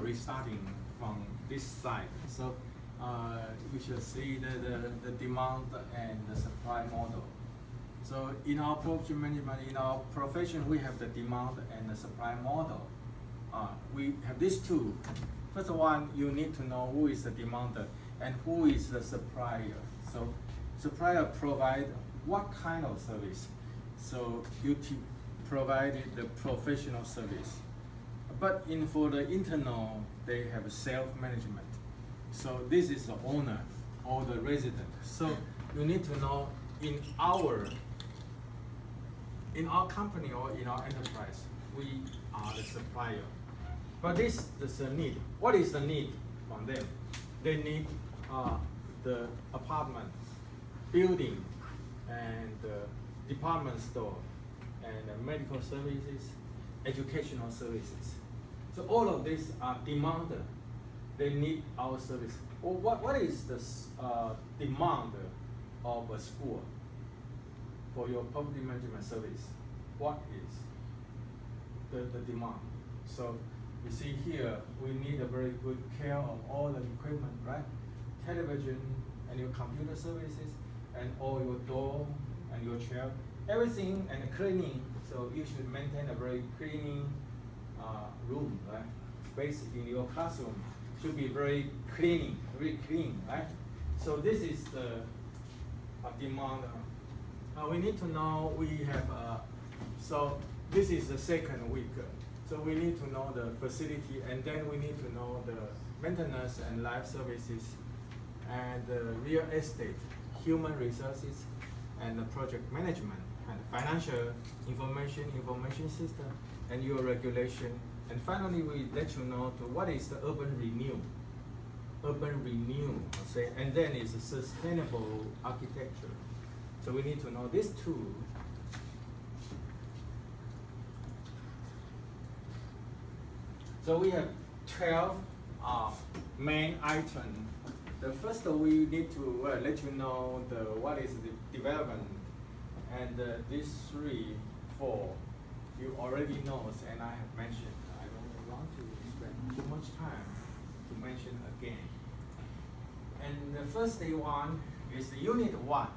restarting from this side. So you should see the demand and the supply model. So in our project management, in our profession, we have the demand and the supply model. We have these two. First one, you need to know who is the demander and who is the supplier. So supplier provide what kind of service? So UT provided the professional service. But for the internal, they have self-management. So this is the owner or the resident. So you need to know in our company or in our enterprise, we are the supplier. But this is a need. What is the need from them? They need the apartment, building, and department store, and medical services, educational services. So all of these are demanded. They need our service. Well, what is the demand of a school for your property management service? What is the demand? So you see here, we need a very good care of all the equipment, right? Television and your computer services, and all your door and your chair, everything, and cleaning. So you should maintain a very cleaning room, right? Space in your classroom should be very clean, right? So this is the demand. We need to know we have, so this is the second week. So we need to know the facility, and then we need to know the maintenance and life services, and the real estate, human resources, and the project management, and financial information system, and your regulation. And finally, we let you know to what is the urban renew, say, and then it's a sustainable architecture. So we need to know these two. So we have 12 main items. The first we need to let you know what is the development, and these 3, 4, you already know, and I have mentioned. I don't want to spend too much time to mention again. And the first one is the Unit 1.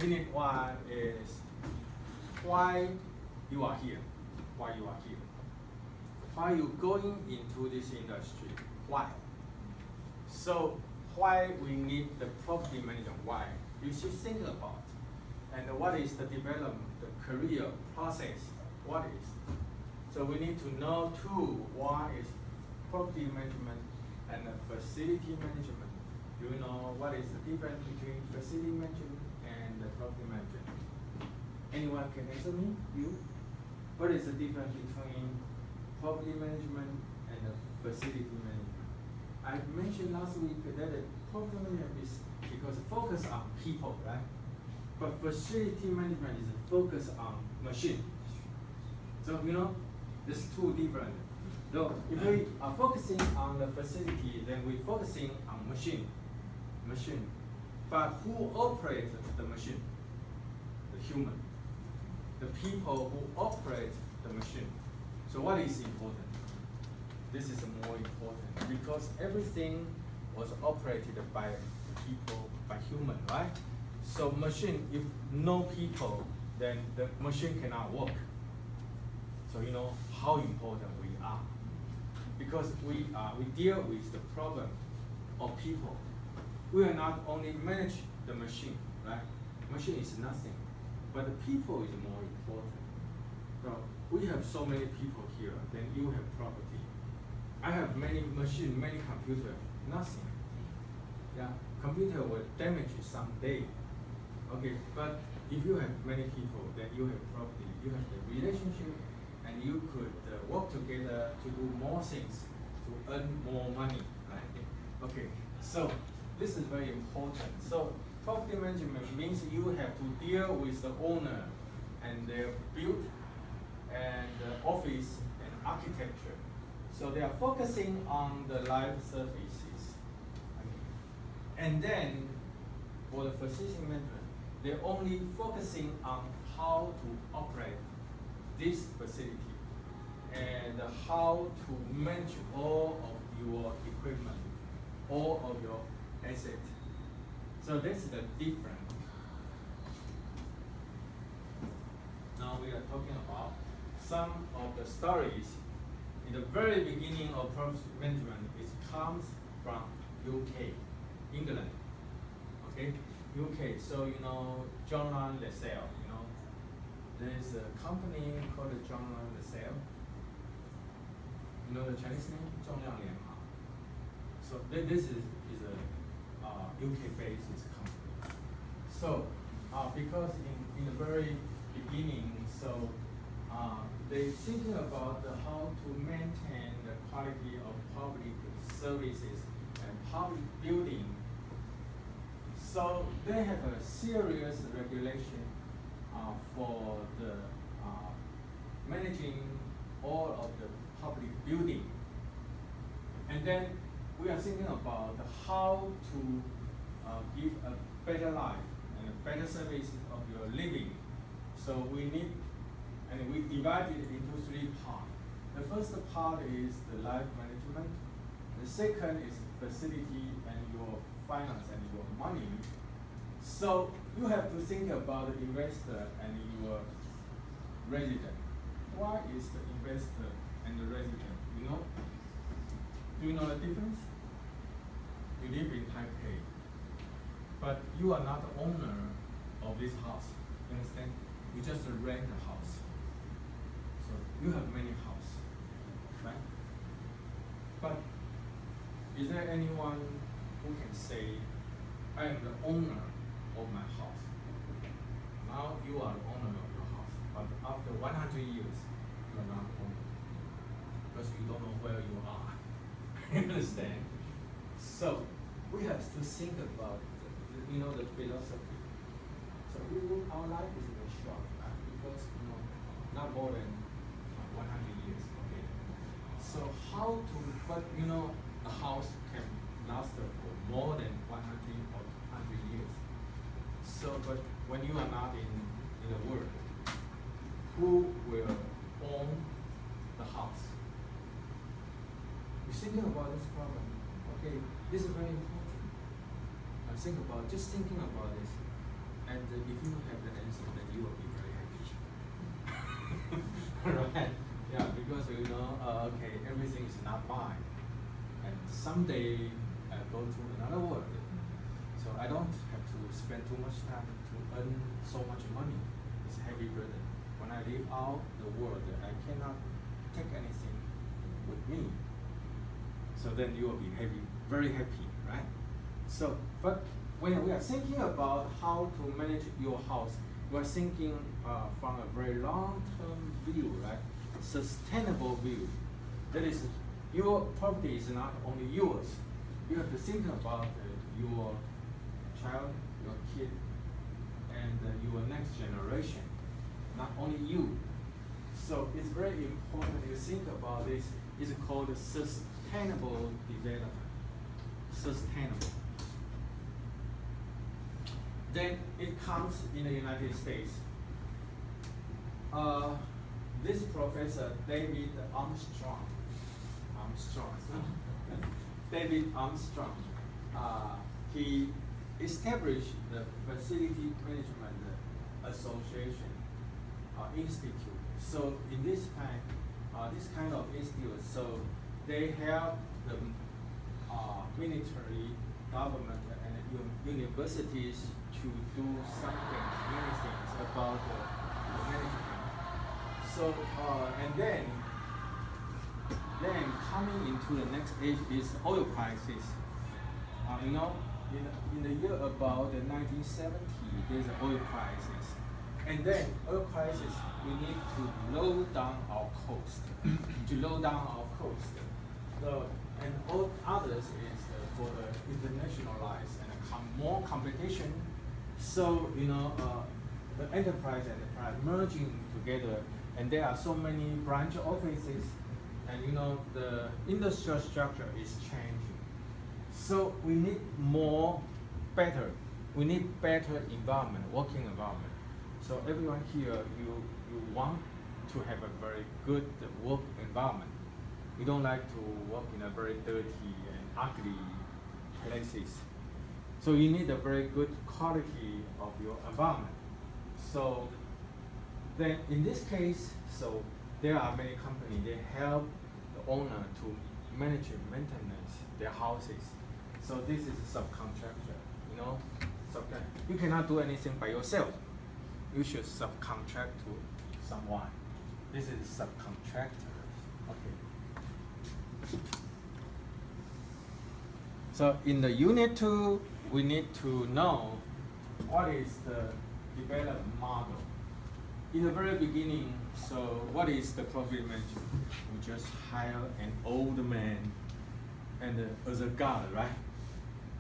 Unit 1 is why you are here. Why you are here. Why you going into this industry? Why? So why we need the property management? Why? You should think about. And what is the development, the career process? What is? So we need to know too, what is property management and facility management? Do you know what is the difference between facility management and the property management? Anyone can answer me? You? What is the difference between property management and facility management? I mentioned last week that property management is because focus on people, right? But facility management is focus on machine. So you know, there's two different. So if we are focusing on the facility, then we're focusing on machine. But who operates the machine? The human. The people who operate the machine. So what is important? This is more important because everything was operated by people, by human, right? So machine, if no people, then the machine cannot work. So you know how important we are. Because we deal with the problem of people. We will not only manage the machine, right? Machine is nothing, but the people is more important. So we have so many people here, then you have property. I have many machine, many computer, nothing. Yeah, computer will damage someday. Okay, but if you have many people, then you have property, you have the relationship, and you could work together to do more things, to earn more money, right? Okay, so this is very important. So property management means you have to deal with the owner and their build and office and architecture. So they are focusing on the life services. And then for the facility management, they're only focusing on how to operate this facility and how to manage all of your equipment, all of your assets. So this is the difference. Now we are talking about some of the stories. In the very beginning of project management, it comes from UK, England. Okay, UK. So you know John Lassalle. You know, there's a company called John Lassalle. You know the Chinese name, 重量联行. So this is a UK-based company. So because in the very beginning, so they thinking about how to maintain the quality of public services and public building. So they have a serious regulation for the managing all of the public building. And then we are thinking about how to give a better life and a better service of your living. So we need, and we divide it into 3 parts. The first part is the life management. The second is facility and your finance and your money. So you have to think about the investor and your resident. Why is the investor and the resident? You know? Do you know the difference? You live in Taipei, but you are not the owner of this house. You understand? You just rent a house. So you have many houses, right? But is there anyone who can say, I am the owner of my house? Now you are the owner of your house, but after 100 years, you are not owner because you don't know where you are. You understand? So we have to think about the philosophy. So our life is very short, right? Because not more than 100 years. Okay. So how to? But a house can last for more than 100 or 200 years. So, but when you are not in the world, who will own the house? You're thinking about this problem. Okay, this is very important. Just thinking about this, and if you have the answer, then you will be very happy. Right? Yeah, because okay, everything is not mine, and someday I go to another world, so I don't have to spend too much time to earn so much money. It's a heavy burden. When I leave out the world, I cannot take anything with me. So then you will be very happy, right? So, but when we are thinking about how to manage your house, we are thinking from a very long-term view, right? Sustainable view. That is, your property is not only yours. You have to think about your child, your kid, and your next generation. Not only you. So it's very important you think about this. It's called sustainable development. Sustainable. Then it comes in the United States. This professor, David Armstrong, David Armstrong, he established the Facility Management Association Institute. So in this kind of institute, so they help the military, government, and universities to do many things about the management. So and then coming into the next age is oil crisis. In the year about the 1970, there's an oil crisis. And then oil crisis, we need to lower down our cost. And all others is for the internationalize and more competition. So the enterprise and the private merging together, and there are so many branch offices, and the industrial structure is changing. So we need better environment, working environment. So everyone here, you want to have a very good work environment. We don't like to work in a very dirty and ugly places. So you need a very good quality of your environment. So then in this case, so there are many companies, they help the owner to manage and maintenance their houses. So this is a subcontractor, you know, you cannot do anything by yourself. You should subcontract to someone. This is subcontractor. Okay. So in the unit 2, we need to know what is the development model. In the very beginning, so what is the profit management? We just hire an old man and as a guard, right?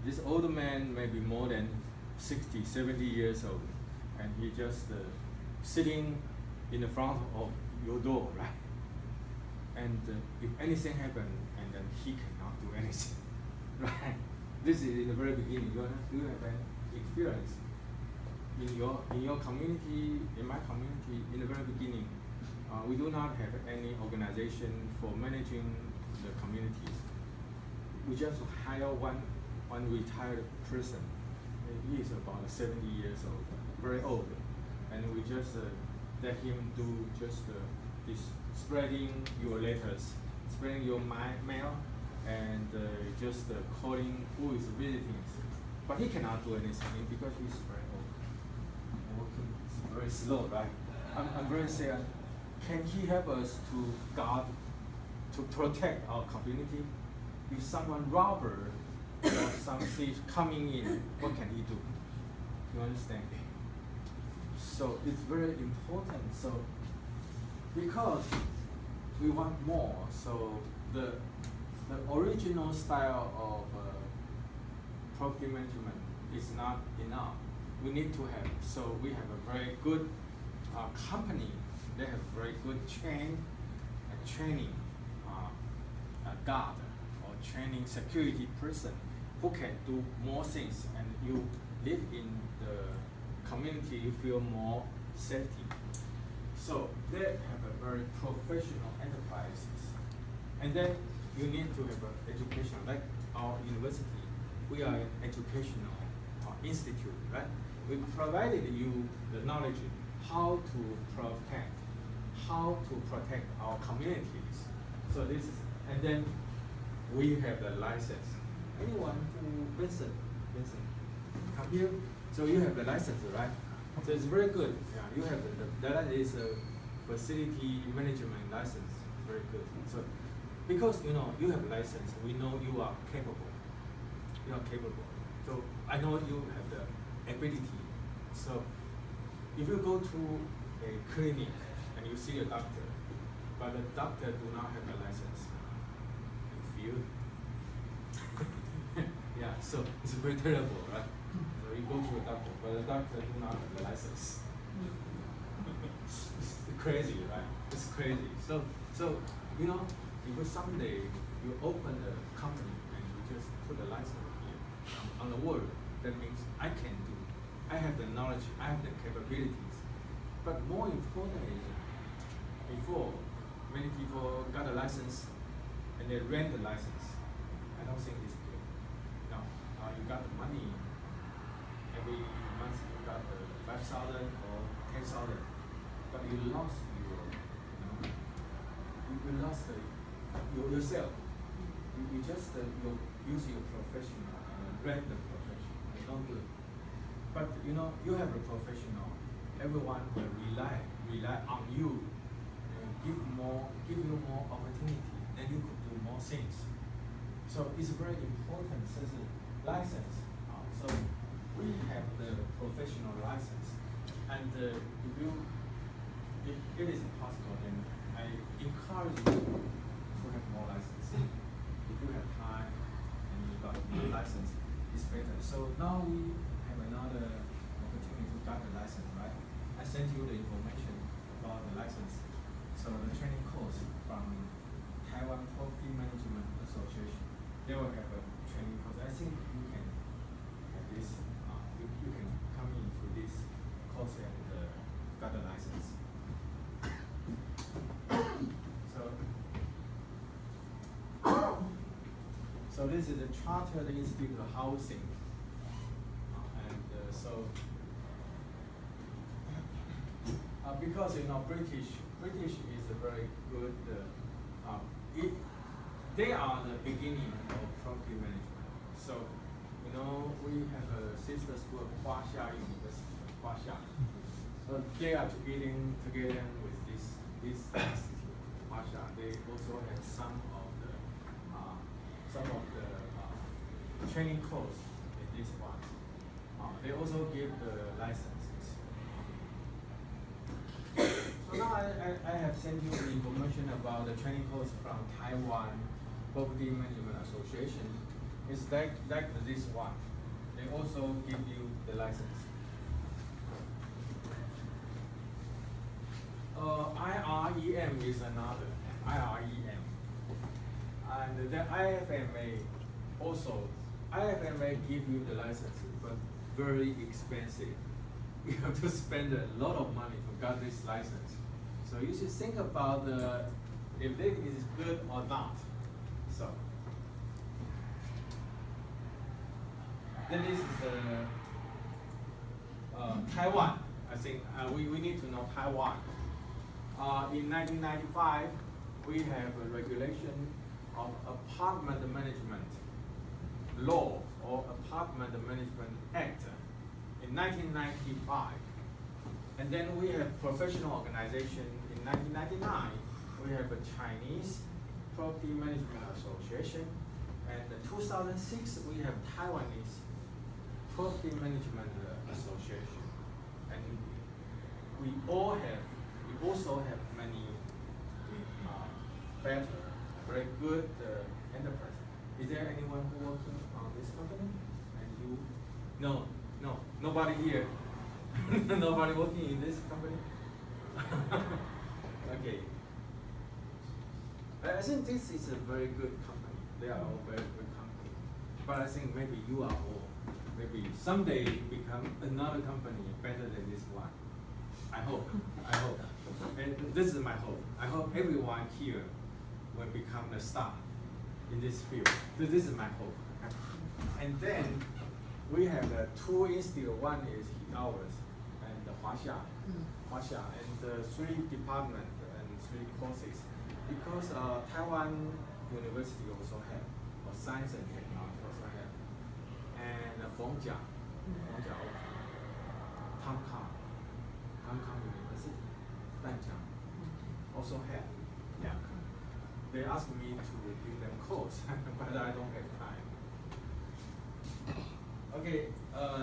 This old man may be more than 60, 70 years old, and he just sitting in the front of your door, right? And if anything happens, and then he cannot do anything, right? This is in the very beginning. You have an experience in your community, in my community. In the very beginning, we do not have any organization for managing the communities. We just hire one retired person. He is about 70 years old, very old, and we just let him do just this spreading your letters, spreading your mail, and just calling who is visiting. But he cannot do anything because he's very old. Working is very slow, right? I'm very sad. Can he help us to guard, to protect our community? If someone robber or some thief coming in, what can he do? You understand? So it's very important. So because we want more, so the original style of property management is not enough. We need to have, so we have a very good company. They have very good training guard or training security person who can do more things, and you live in the community, you feel more safety. So they have a very professional enterprises. And then you need to have an education, like our university. We are an educational institute, right? We provided you the knowledge how to protect our communities. So this is, and then we have the license. Anyone who, Vincent, come here. So you have the license, right? So it's very good. Yeah, you have that is a facility management license. Very good. So because you have a license, we know you are capable. You are capable. So I know you have the ability. So if you go to a clinic and you see a doctor, but the doctor do not have a license, you feel? Yeah, so it's very terrible, right? So you go to a doctor, but the doctor do not have the license. It's crazy, right? It's crazy. So if someday you open a company and you just put a license here on the word, that means I can do. I have the knowledge, I have the capabilities. But more important is, before many people got a license and they rent the license, I don't think it's good. No, you got the money. Every month you got 5,000 or 10,000, but you lost you lost yourself. You just use your professional and rent the professional. It's not good. But you have a professional. Everyone will rely on you and give you more opportunity. Then you could do more things. So it's very important. So it's a license. So we have the professional license, and if it is possible, then I encourage you to have more license. If you have time and you got more license, it's better. So now we have another opportunity to get the license, right? I sent you the information about the license. So the training course from Taiwan Property Management Association, they will have a training course. I think you can have this. You can come into this course and get the license. So this is a chartered institute housing. Because British is a very good. They are the beginning of property management. So we have a sister school, Huaxia University, Huaxia. So they are together with this institute, Huaxia. They also have some of the training course in this one. They also give the licenses. So now I have sent you the information about the training course from Taiwan Property Management Association. It's like this one. They also give you the license. IREM is another. IREM. And the IFMA also. IFMA give you the license, but very expensive. You have to spend a lot of money to get this license. So you should think about if it is good or not. So then this is Taiwan. I think we need to know Taiwan. In 1995, we have a regulation of apartment management law or apartment management act in 1995. And then we have professional organization in 1999. We have a Chinese Property Management Association. And in 2006, we have Taiwanese Property Management Association. And we also have many better, very good enterprise. Is there anyone who working on this company? And you? No, nobody here. Nobody working in this company? Okay. I think this is a very good company. They are all very good company. But I think maybe you are all. Maybe someday you become another company better than this one. I hope. And this is my hope. I hope everyone here will become a star in this field. So this is my hope. And then we have two institutes. One is ours, and the Huaxia, and the 3 departments and 3 courses. Because Taiwan University also have, or Science and Technology also have, and Fengjia, Hong Kong University, Danjiang also have. Yeah. They asked me to give them course, but I don't have time. Okay,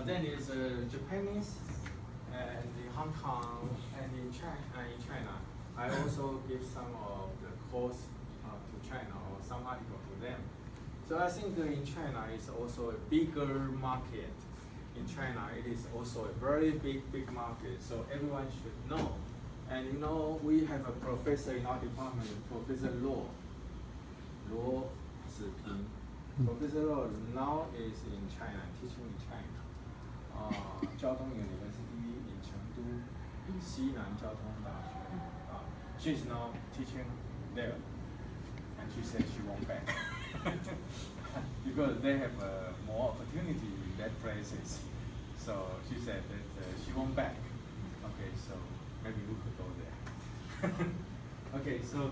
then is Japanese, and in Hong Kong, and in China. I also give some of the course to China, or some article to them. So I think in China is also a bigger market. In China, it is also a very big market, so everyone should know. And we have a professor in our department, Professor Luo. Professor Luo now is in China, teaching in China. 交通 University in Chengdu, 西南交通大学. She's now teaching there, and she said she won't back because they have more opportunity in that places. So she said that she won't back. Okay, so maybe we could go there. Okay, so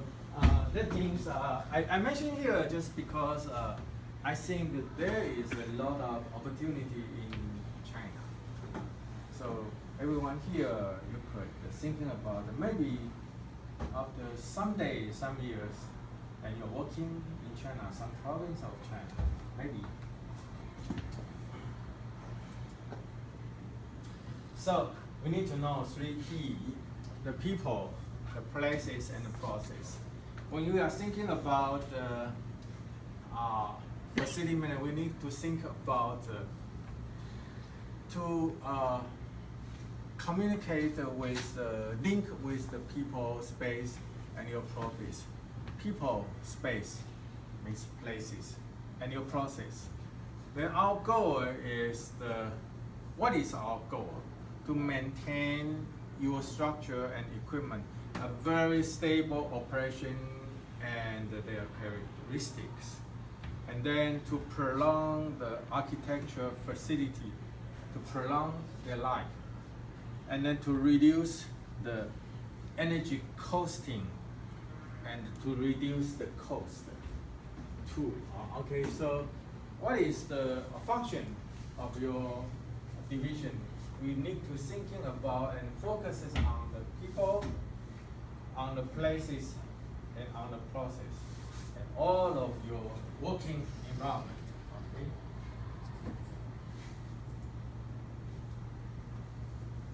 that means I mentioned here just because I think that there is a lot of opportunity in China. So everyone here, you could thinking about maybe after someday, some years, and you're working in China, some province of China, maybe. So we need to know 3 key: the people, the places, and the process. When you are thinking about facility management, we need to think about to communicate with, link with the people, space, and your process. People, space means places, and your process. Then our goal is what is our goal? To maintain your structure and equipment, a very stable operation and their characteristics. And and then to prolong the architecture facility, to prolong their life, and then to reduce the energy costing and to reduce the cost too. Okay, so what is the function of your division? We need to thinking about and focuses on the people, on the places, and on the process, and all of your working environment. Okay.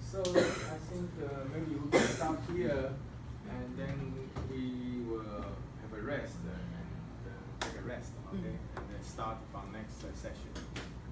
So I think maybe we can stop here, and then we will have a rest and take a rest. Okay, and then start from next session.